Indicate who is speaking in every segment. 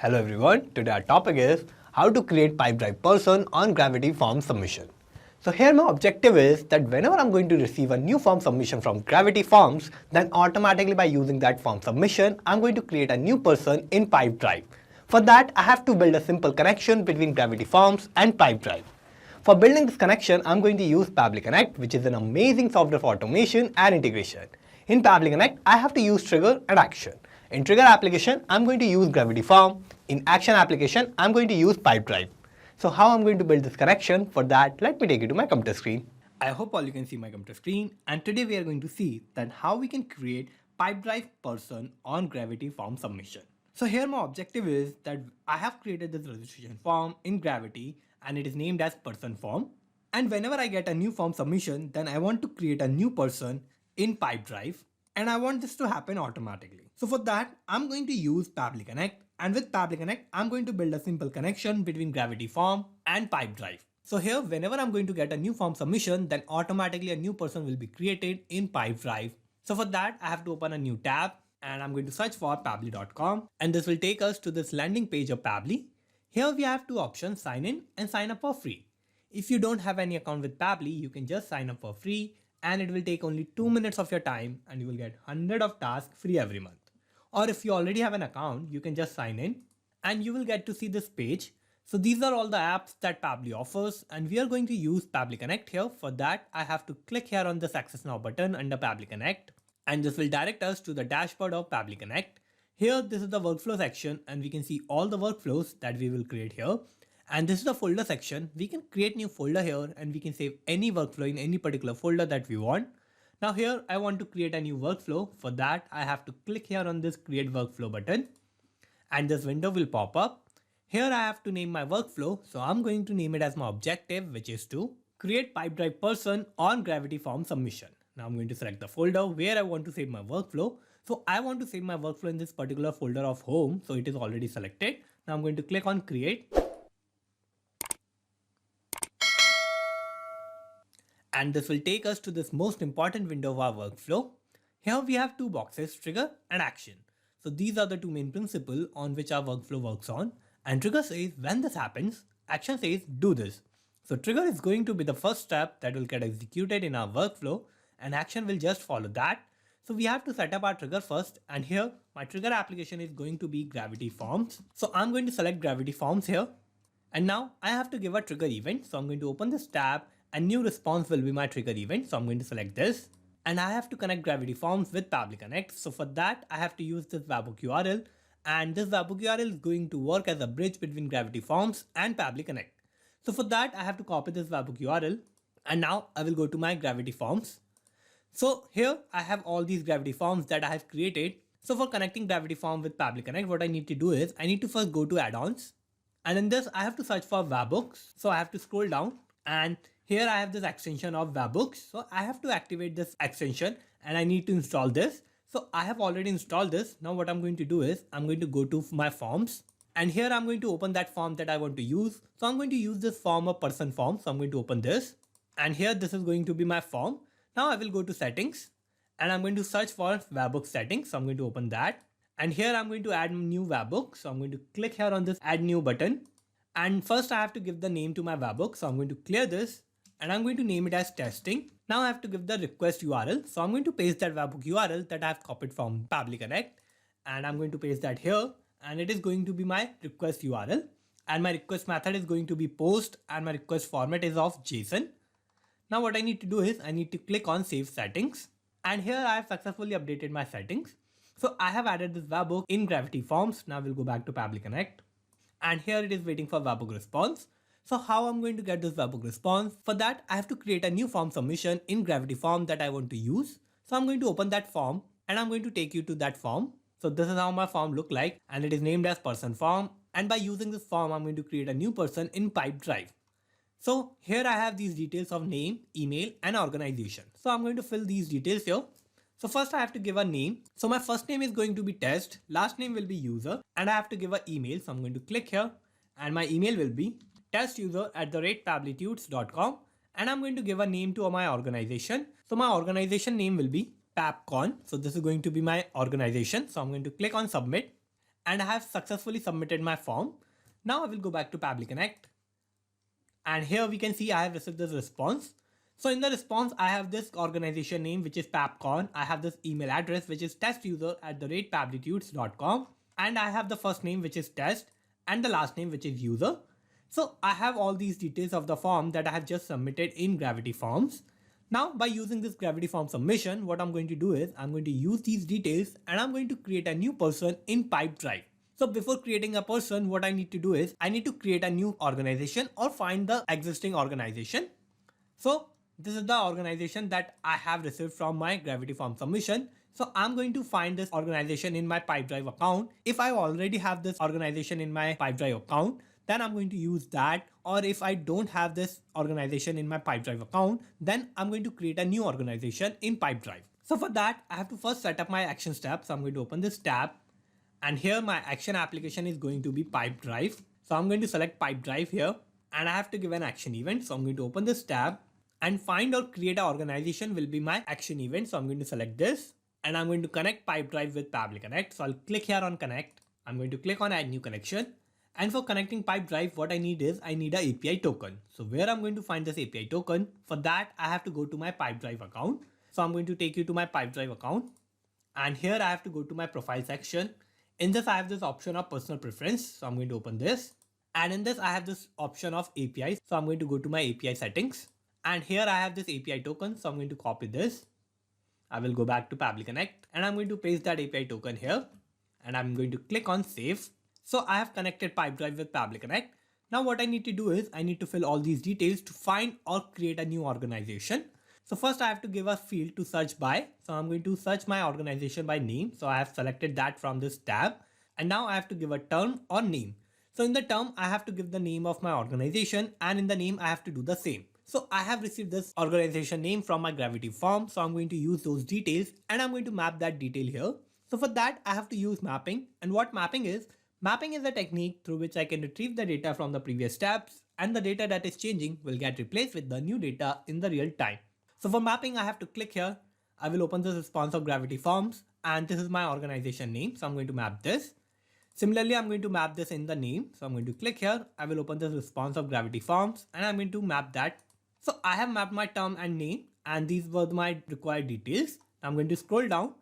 Speaker 1: Hello everyone, today our topic is how to create Pipedrive person on Gravity form submission. So here my objective is that whenever I'm going to receive a new form submission from Gravity Forms, then automatically by using that form submission, I'm going to create a new person in Pipedrive. For that, I have to build a simple connection between Gravity Forms and Pipedrive. For building this connection, I'm going to use Pabbly Connect, which is an amazing software for automation and integration. In Pabbly Connect, I have to use trigger and action. In trigger application, I'm going to use Gravity Form. In action application, I'm going to use Pipedrive. So how I'm going to build this connection? For that, let me take you to my computer screen. I hope all you can see my computer screen, and today we are going to see that how we can create Pipedrive person on Gravity form submission. So here my objective is that I have created this registration form in Gravity and it is named as person form. And whenever I get a new form submission, then I want to create a new person in Pipedrive and I want this to happen automatically. So for that, I'm going to use Pabbly Connect, and with Pabbly Connect, I'm going to build a simple connection between Gravity form and Pipedrive. So here, whenever I'm going to get a new form submission, then automatically a new person will be created in Pipedrive. So for that, I have to open a new tab and I'm going to search for pabbly.com, and this will take us to this landing page of Pabbly. Here we have two options, sign in and sign up for free. If you don't have any account with Pabbly, you can just sign up for free and it will take only 2 minutes of your time and you will get 100 of tasks free every month. Or if you already have an account, you can just sign in and you will get to see this page. So these are all the apps that Pabbly offers, and we are going to use Pabbly Connect here. For that, I have to click here on this Access Now button under Pabbly Connect, and this will direct us to the dashboard of Pabbly Connect. Here, this is the workflow section and we can see all the workflows that we will create here. And this is the folder section. We can create new folder here and we can save any workflow in any particular folder that we want. Now here I want to create a new workflow. For that, I have to click here on this create workflow button and this window will pop up. Here I have to name my workflow. So I'm going to name it as my objective, which is to create Pipedrive person on Gravity form submission. Now I'm going to select the folder where I want to save my workflow. So I want to save my workflow in this particular folder of home. So it is already selected. Now I'm going to click on create. And this will take us to this most important window of our workflow. Here we have two boxes, trigger and action. So these are the two main principles on which our workflow works on. And trigger says when this happens, action says do this. So trigger is going to be the first step that will get executed in our workflow and action will just follow that. So we have to set up our trigger first, and here my trigger application is going to be Gravity Forms. So I'm going to select Gravity Forms here. And now I have to give a trigger event. So I'm going to open this tab and new response will be my trigger event. So I'm going to select this and I have to connect Gravity Forms with Pabbly Connect. So for that, I have to use this webhook URL, and this webhook URL is going to work as a bridge between Gravity Forms and Pabbly Connect. So for that, I have to copy this webhook URL and now I will go to my Gravity Forms. So here I have all these Gravity Forms that I have created. So for connecting Gravity Form with Pabbly Connect, what I need to do is I need to first go to add-ons, and in this I have to search for webhooks. So I have to scroll down and here I have this extension of webhooks. So I have to activate this extension and I need to install this. So I have already installed this. Now what I'm going to do is I'm going to go to my forms, and here I'm going to open that form that I want to use. So I'm going to use this form of person form. So I'm going to open this, and here this is going to be my form. Now I will go to settings and I'm going to search for webhook settings. So I'm going to open that, and here I'm going to add new webhook. So I'm going to click here on this add new button, and first I have to give the name to my webhook. So I'm going to clear this and I'm going to name it as testing. Now I have to give the request URL. So I'm going to paste that webhook URL that I have copied from Pabbly Connect, and I'm going to paste that here, and it is going to be my request URL, and my request method is going to be post, and my request format is of JSON. Now what I need to do is I need to click on save settings, and here I have successfully updated my settings. So I have added this webhook in Gravity Forms. Now we'll go back to Pabbly Connect, and here it is waiting for webhook response. So how I'm going to get this webhook response? For that, I have to create a new form submission in Gravity Form that I want to use. So I'm going to open that form and I'm going to take you to that form. So this is how my form look like, and it is named as person form. And by using this form, I'm going to create a new person in Pipedrive. So here I have these details of name, email and organization. So I'm going to fill these details here. So first I have to give a name. So my first name is going to be test, last name will be user, and I have to give an email. So I'm going to click here and my email will be testuser@pabblytudes.com, and I'm going to give a name to my organization. So my organization name will be PabbCon. So this is going to be my organization. So I'm going to click on submit, and I have successfully submitted my form. Now I will go back to Pabbly Connect, and here we can see I have received this response. So in the response, I have this organization name, which is PabCon. I have this email address, which is testuser@pablitudes.com. And I have the first name, which is test, and the last name, which is user. So I have all these details of the form that I have just submitted in Gravity Forms. Now by using this Gravity Form submission, what I'm going to do is I'm going to use these details and I'm going to create a new person in Pipedrive. So before creating a person, what I need to do is I need to create a new organization or find the existing organization. So this is the organization that I have received from my Gravity Form submission. So I'm going to find this organization in my Pipedrive account. If I already have this organization in my Pipedrive account, then I'm going to use that. Or if I don't have this organization in my Pipedrive account, then I'm going to create a new organization in Pipedrive. So for that, I have to first set up my action step. So I'm going to open this tab, and here my action application is going to be Pipedrive. So I'm going to select Pipedrive here, and I have to give an action event. So I'm going to open this tab, and find or create an organization will be my action event. So I'm going to select this, and I'm going to connect Pipedrive with Pabbly Connect. So I'll click here on connect. I'm going to click on add new connection. And for connecting Pipedrive, what I need is I need an API token. So where I'm going to find this API token, for that I have to go to my Pipedrive account. So I'm going to take you to my Pipedrive account, and here I have to go to my profile section. In this, I have this option of personal preference. So I'm going to open this, and in this I have this option of APIs. So I'm going to go to my API settings, and here I have this API token. So I'm going to copy this. I will go back to Pabbly Connect, and I'm going to paste that API token here, and I'm going to click on save. So I have connected Pipedrive with Pabbly Connect. Now what I need to do is I need to fill all these details to find or create a new organization. So first I have to give a field to search by. So I'm going to search my organization by name. So I have selected that from this tab, and now I have to give a term or name. So in the term, I have to give the name of my organization, and in the name I have to do the same. So I have received this organization name from my Gravity form. So I'm going to use those details, and I'm going to map that detail here. So for that, I have to use mapping. And what mapping is? Mapping is a technique through which I can retrieve the data from the previous steps, and the data that is changing will get replaced with the new data in the real time. So for mapping, I have to click here. I will open the response of Gravity Forms, and this is my organization name. So I'm going to map this. Similarly, I'm going to map this in the name. So I'm going to click here. I will open the response of Gravity Forms, and I'm going to map that. So I have mapped my term and name, and these were my required details. I'm going to scroll down,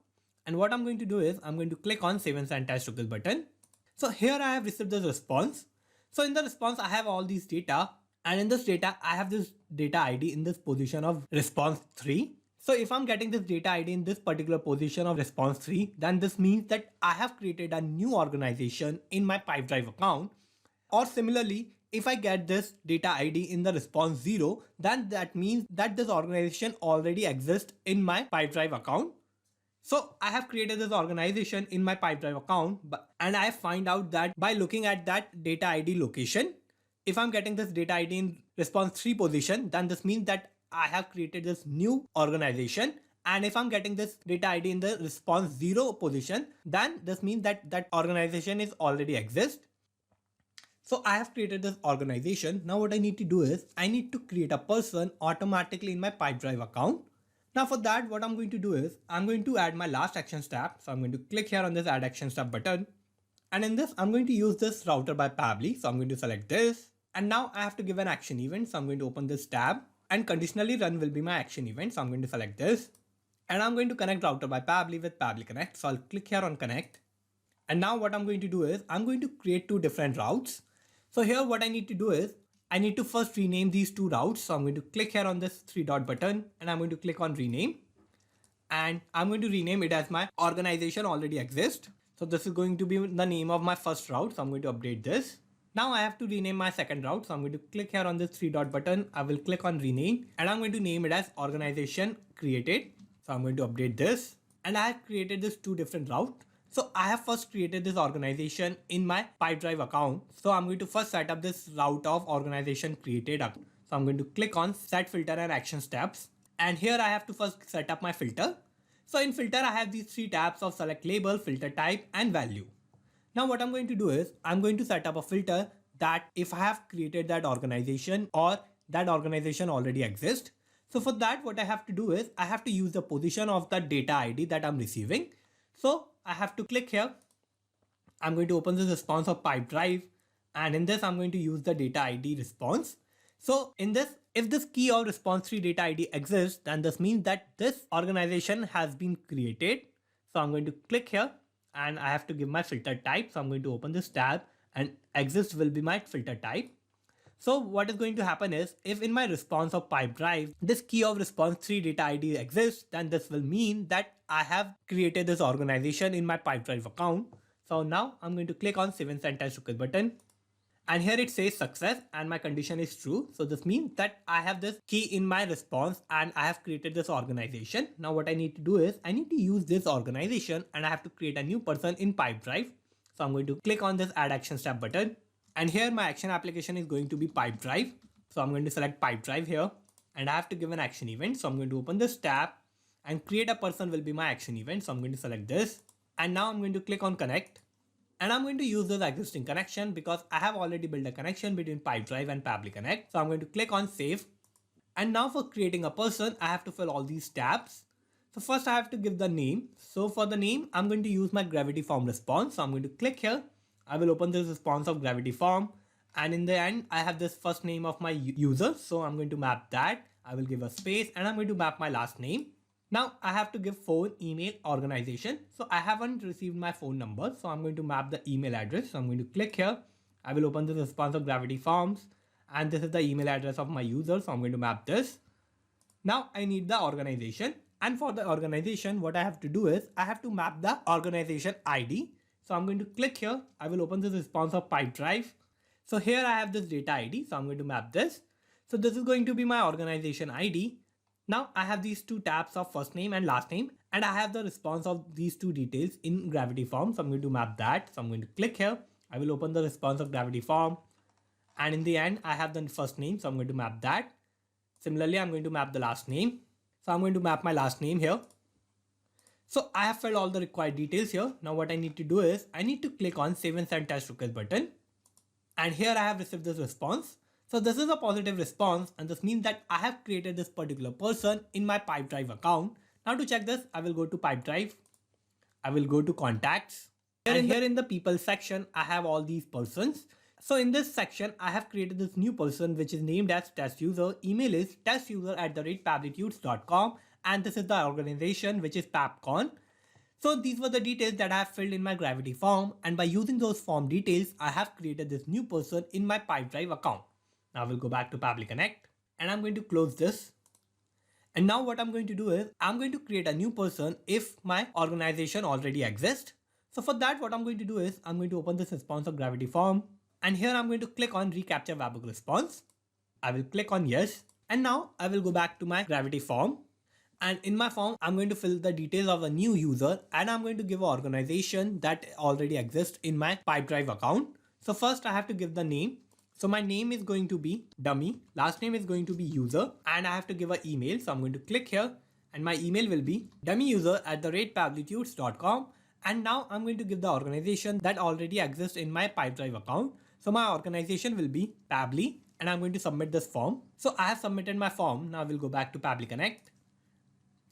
Speaker 1: and what I'm going to do is I'm going to click on Save and Send Test Toggle button. So here I have received this response. So in the response, I have all these data, and in this data, I have this data ID in this position of response 3. So if I'm getting this data ID in this particular position of response 3, then this means that I have created a new organization in my Pipedrive account. Or similarly, if I get this data ID in the response 0, then that means that this organization already exists in my Pipedrive account. So I have created this organization in my Pipedrive account, and I find out that by looking at that data ID location, if I'm getting this data ID in response 3 position, then this means that I have created this new organization. And if I'm getting this data ID in the response 0 position, then this means that that organization is already exist. So I have created this organization. Now what I need to do is I need to create a person automatically in my Pipedrive account. Now for that, what I'm going to do is I'm going to add my last action step. So I'm going to click here on this add action step button. And in this, I'm going to use this router by Pabbly. So I'm going to select this. And now I have to give an action event. So I'm going to open this tab, and conditionally run will be my action event. So I'm going to select this, and I'm going to connect router by Pabbly with Pabbly Connect. So I'll click here on connect. And now what I'm going to do is I'm going to create 2 different routes. So here what I need to do is I need to first rename these 2 routes. So I'm going to click here on this 3 dot button, and I'm going to click on rename, and I'm going to rename it as my organization already exists. So this is going to be the name of my first route. So I'm going to update this. Now I have to rename my second route. So I'm going to click here on this 3 dot button. I will click on rename, and I'm going to name it as organization created. So I'm going to update this, and I have created this 2 different routes. So I have first created this organization in my Pipedrive account. So I'm going to first set up this route of organization created. So I'm going to click on set filter and action steps. And here I have to first set up my filter. So in filter, I have these 3 tabs of select label, filter type, and value. Now what I'm going to do is I'm going to set up a filter that if I have created that organization or that organization already exists. So for that, what I have to do is I have to use the position of the data ID that I'm receiving. So I have to click here, I'm going to open this response of Pipedrive, and in this I'm going to use the data ID response. So in this, if this key of response 3 data ID exists, then this means that this organization has been created. So I'm going to click here and I have to give my filter type. So I'm going to open this tab and exist will be my filter type. So what is going to happen is, if in my response of Pipedrive, this key of response 3 data ID exists, then this will mean that I have created this organization in my Pipedrive account. So now I'm going to click on save and send test request button. And here it says success and my condition is true. So this means that I have this key in my response and I have created this organization. Now what I need to do is I need to use this organization and I have to create a new person in Pipedrive. So I'm going to click on this add action step button. And here my action application is going to be Pipedrive. So I'm going to select Pipedrive here and I have to give an action event. So I'm going to open this tab and create a person will be my action event. So I'm going to select this and now I'm going to click on connect. And I'm going to use this existing connection because I have already built a connection between Pipedrive and Pabbly Connect. So I'm going to click on save. And now for creating a person, I have to fill all these tabs. So first I have to give the name. So for the name, I'm going to use my gravity form response. So I'm going to click here. I will open this response of gravity form. And in the end, I have this first name of my user. So I'm going to map that. I will give a space and I'm going to map my last name. Now I have to give phone, email, organization. So I haven't received my phone number. So I'm going to map the email address. So I'm going to click here. I will open the response of gravity forms. And this is the email address of my user. So I'm going to map this. Now I need the organization. And for the organization, what I have to do is I have to map the organization ID. So I'm going to click here. I will open this response of Pipedrive. So here I have this data ID. So I'm going to map this. So this is going to be my organization ID. Now I have these two tabs of first name and last name, and I have the response of these two details in gravity form. So I'm going to map that. So I'm going to click here. I will open the response of gravity form. And in the end, I have the first name. So I'm going to map that. Similarly, I'm going to map the last name. So I'm going to map my last name here. So I have filled all the required details here. Now what I need to do is I need to click on save and send test request button. And here I have received this response. So this is a positive response and this means that I have created this particular person in my Pipedrive account. Now to check this, I will go to Pipedrive. I will go to contacts. Here in the people section, I have all these persons. So in this section, I have created this new person which is named as test user. Email is testuser@pabblytudes.com and this is the organization which is PabbCon. So these were the details that I have filled in my gravity form, and by using those form details, I have created this new person in my Pipedrive account. Now we'll go back to Pabbly Connect and I'm going to close this. And now what I'm going to do is I'm going to create a new person if my organization already exists. So for that, what I'm going to do is I'm going to open this response of gravity form. And here I'm going to click on recapture webhook response. I will click on yes. And now I will go back to my gravity form. And in my form, I'm going to fill the details of a new user and I'm going to give an organization that already exists in my Pipedrive account. So first I have to give the name. So my name is going to be dummy, last name is going to be user, and I have to give an email. So I'm going to click here and my email will be dummyuser@pabblytudes.com. And now I'm going to give the organization that already exists in my Pipedrive account. So my organization will be Pabbly and I'm going to submit this form. So I have submitted my form. Now we'll go back to Pabbly Connect.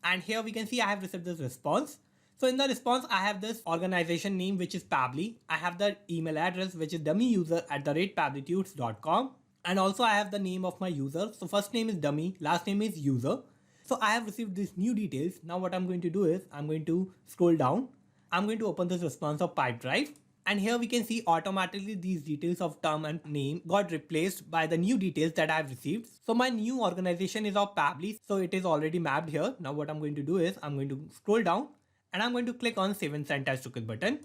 Speaker 1: And here we can see I have received this response. So in the response, I have this organization name, which is Pabbly. I have the email address, which is dummyuser@pabblytudes.com. And also I have the name of my user. So first name is dummy, last name is user. So I have received these new details. Now what I'm going to do is I'm going to scroll down. I'm going to open this response of Pipedrive. And here we can see automatically these details of term and name got replaced by the new details that I have received. So my new organization is of Pabbly. So it is already mapped here. Now what I'm going to do is I'm going to scroll down. And I'm going to click on save and send test request button.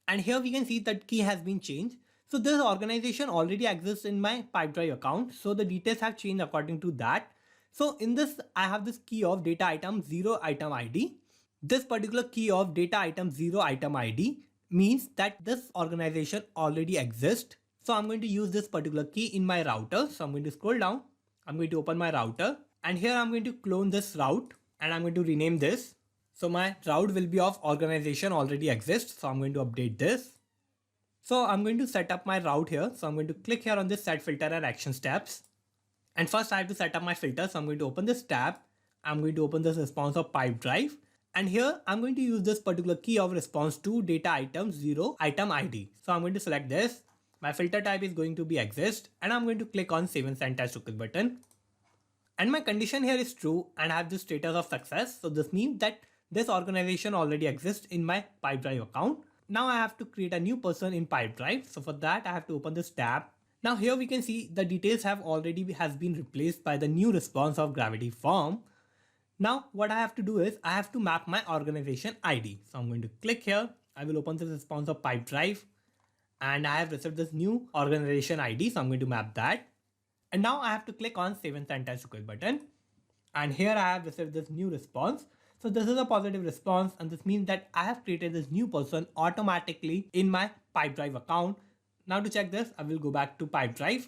Speaker 1: And here we can see that key has been changed. So this organization already exists in my Pipedrive account. So the details have changed according to that. So in this, I have this key of data item 0 item ID. This particular key of data item 0 item ID means that this organization already exists. So I'm going to use this particular key in my router. So I'm going to scroll down. I'm going to open my router. And here I'm going to clone this route. And I'm going to rename this. So my route will be of organization already exists. So I'm going to update this. So I'm going to set up my route here. So I'm going to click here on this set filter and action steps. And first I have to set up my filter. So I'm going to open this tab. I'm going to open this response of Pipedrive. And here I'm going to use this particular key of response to data item 0 item ID. So I'm going to select this. My filter type is going to be exist and I'm going to click on save and send test request button. And my condition here is true and I have the status of success. So this means that this organization already exists in my Pipedrive account. Now I have to create a new person in Pipedrive. So for that I have to open this tab. Now here we can see the details have been replaced by the new response of gravity form. Now what I have to do is I have to map my organization ID. So I'm going to click here. I will open this response of Pipedrive and I have received this new organization ID. So I'm going to map that. And now I have to click on save and send test request button. And here I have received this new response. So this is a positive response and this means that I have created this new person automatically in my Pipedrive account. Now to check this, I will go back to Pipedrive.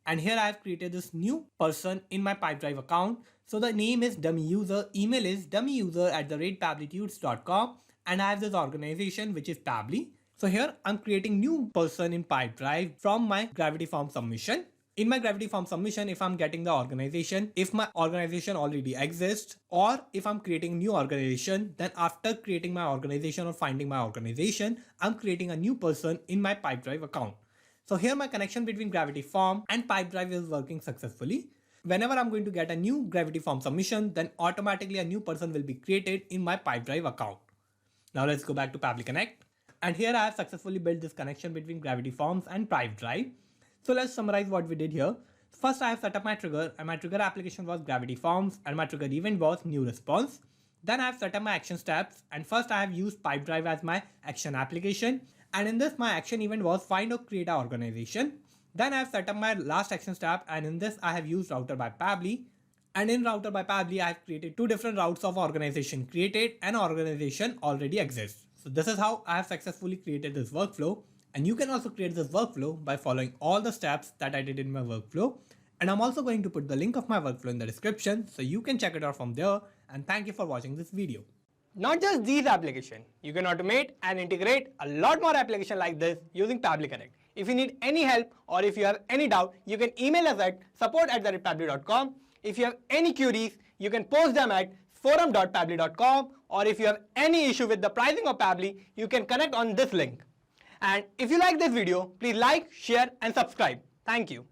Speaker 1: And here I have created this new person in my Pipedrive account. So the name is dummy user, email is dummyuser@pabblytudes.com, and I have this organization which is Pabbly. So here I'm creating new person in Pipedrive from my gravity form submission. In my gravity form submission, if I'm getting the organization, if my organization already exists, or if I'm creating new organization, then after creating my organization or finding my organization, I'm creating a new person in my Pipedrive account. So here my connection between gravity form and Pipedrive is working successfully. Whenever I'm going to get a new gravity form submission, then automatically a new person will be created in my Pipedrive account. Now let's go back to Pabbly Connect. And here I have successfully built this connection between gravity forms and Pipedrive. So let's summarize what we did here. First I have set up my trigger and my trigger application was gravity forms and my trigger event was new response. Then I have set up my action steps and first I have used Pipedrive as my action application. And in this my action event was find or create an organization. Then I have set up my last action step and in this I have used router by Pabbly. And in router by Pabbly I have created two different routes of organization created and organization already exists. So this is how I have successfully created this workflow. And you can also create this workflow by following all the steps that I did in my workflow. And I'm also going to put the link of my workflow in the description so you can check it out from there. And thank you for watching this video.
Speaker 2: Not just these applications, you can automate and integrate a lot more applications like this using Pabbly Connect. If you need any help or if you have any doubt, you can email us at support@pabbly.com. If you have any queries, you can post them at forum.pabbly.com, or if you have any issue with the pricing of Pabbly, you can connect on this link. And if you like this video, please like, share and subscribe. Thank you.